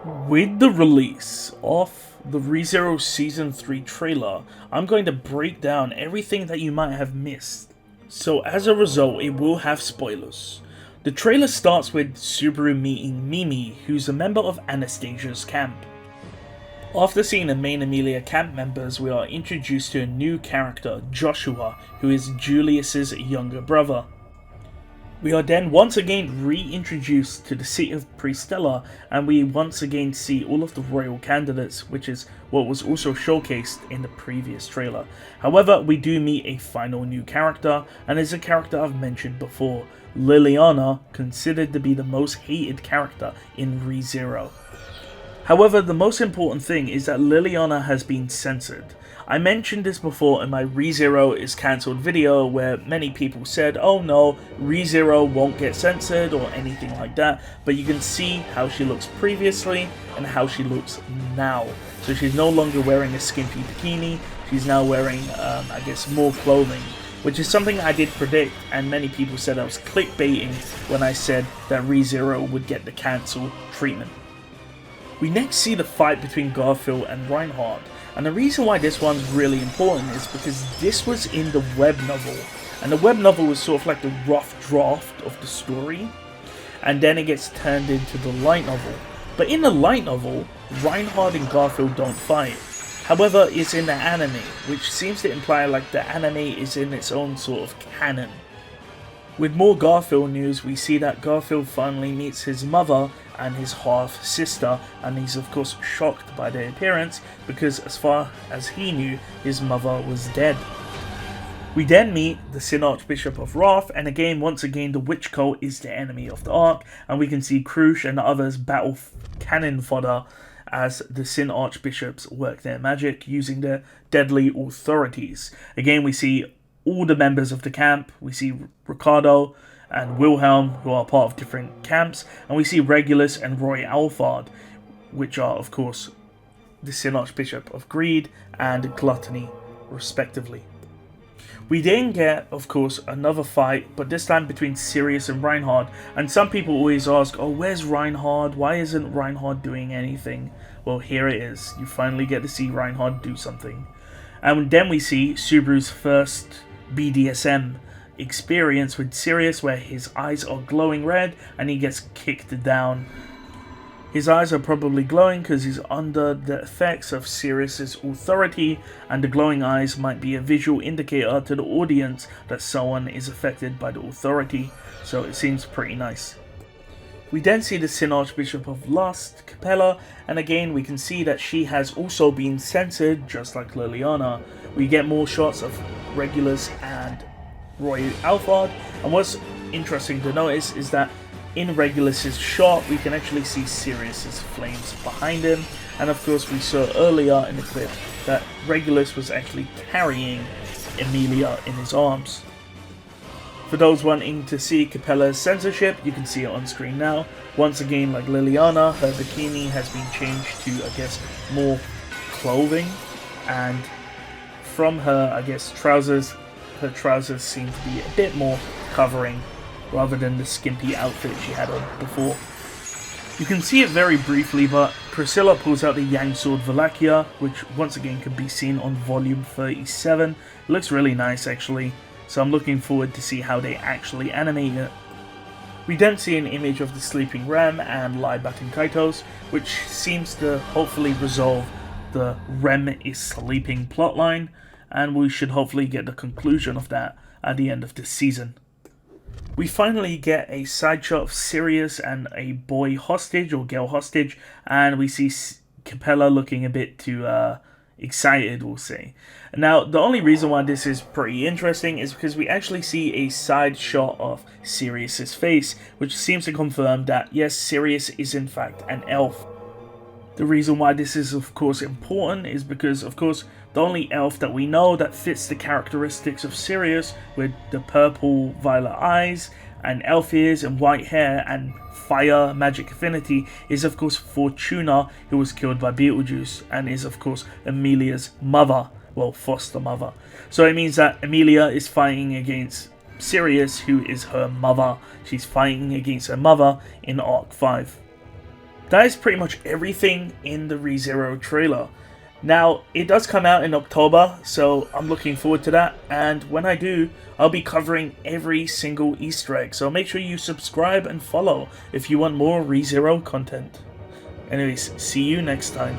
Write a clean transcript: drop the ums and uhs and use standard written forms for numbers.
With the release of the ReZero Season 3 trailer, I'm going to break down everything that you might have missed. So as a result, it will have spoilers. The trailer starts with Subaru meeting Mimi, who's a member of Anastasia's camp. After seeing the main Emilia camp members, we are introduced to a new character, Joshua, who is Julius's younger brother. We are then once again reintroduced to the seat of Priestella, and we once again see all of the royal candidates, which is what was also showcased in the previous trailer. However, we do meet a final new character, and is a character I've mentioned before, Liliana, considered to be the most hated character in ReZero. However, the most important thing is that Liliana has been censored. I mentioned this before in my ReZero is cancelled video, where many people said, oh no, ReZero won't get censored or anything like that, but you can see how she looks previously and how she looks now. So she's no longer wearing a skimpy bikini, she's now wearing, I guess, more clothing, which is something I did predict, and many people said I was clickbaiting when I said that ReZero would get the cancel treatment. We next see the fight between Garfiel and Reinhardt. And the reason why this one's really important is because this was in the web novel. And the web novel was sort of like the rough draft of the story. And then it gets turned into the light novel. But in the light novel, Reinhardt and Garfield don't fight. However, it's in the anime, which seems to imply like the anime is in its own sort of canon. With more Garfield news, we see that Garfield finally meets his mother and his half-sister, and he's of course shocked by their appearance because as far as he knew, his mother was dead. We then meet the Sin Archbishop of Wrath, and again, once again, the witch cult is the enemy of the Ark, and we can see Krush and others battle cannon fodder as the Sin Archbishops work their magic using their deadly authorities. Again, we see all the members of the camp. We see Ricardo and Wilhelm, who are part of different camps, and we see Regulus and Roy Alphard, which are of course the Sin Archbishop of Greed and Gluttony, respectively. We then get, of course, another fight, but this time between Sirius and Reinhardt, and some people always ask, oh, where's Reinhardt? Why isn't Reinhardt doing anything? Well, here it is. You finally get to see Reinhardt do something. And then we see Subaru's first BDSM experience with Sirius, where his eyes are glowing red and he gets kicked down. His eyes are probably glowing because he's under the effects of Sirius's authority, and the glowing eyes might be a visual indicator to the audience that someone is affected by the authority, so it seems pretty nice. We then see the Sin Archbishop of Lust, Capella, and again we can see that she has also been censored, just like Liliana. We get more shots of Regulus and Roy Alphard, and what's interesting to notice is that in Regulus's shot we can actually see Sirius's flames behind him, and of course we saw earlier in the clip that Regulus was actually carrying Emilia in his arms. For those wanting to see Capella's censorship, you can see it on screen now. Once again, like Liliana, her bikini has been changed to, I guess, more clothing, and from her, I guess, trousers, her trousers seem to be a bit more covering rather than the skimpy outfit she had on before. You can see it very briefly, but Priscilla pulls out the Yang Sword Valakia, which once again can be seen on volume 37. It looks really nice actually, so I'm looking forward to see how they actually animate it. We then see an image of the sleeping Rem and Lybat and Kaitos, which seems to hopefully resolve the Rem is sleeping plotline, and we should hopefully get the conclusion of that at the end of this season. We finally get a side shot of Sirius and a boy hostage, or girl hostage, and we see Capella looking a bit too excited, we'll say. Now, the only reason why this is pretty interesting is because we actually see a side shot of Sirius's face, which seems to confirm that, yes, Sirius is in fact an elf. The reason why this is of course important is because, of course, the only elf that we know that fits the characteristics of Sirius, with the purple violet eyes and elf ears and white hair and fire magic affinity, is of course Fortuna, who was killed by Beetlejuice and is of course Emilia's mother, well, foster mother. So it means that Emilia is fighting against Sirius, who is her mother. She's fighting against her mother in Arc 5. that is pretty much everything in the ReZero trailer. Now, it does come out in October, so I'm looking forward to that, and when I do, I'll be covering every single Easter egg, so make sure you subscribe and follow if you want more ReZero content. Anyways, see you next time.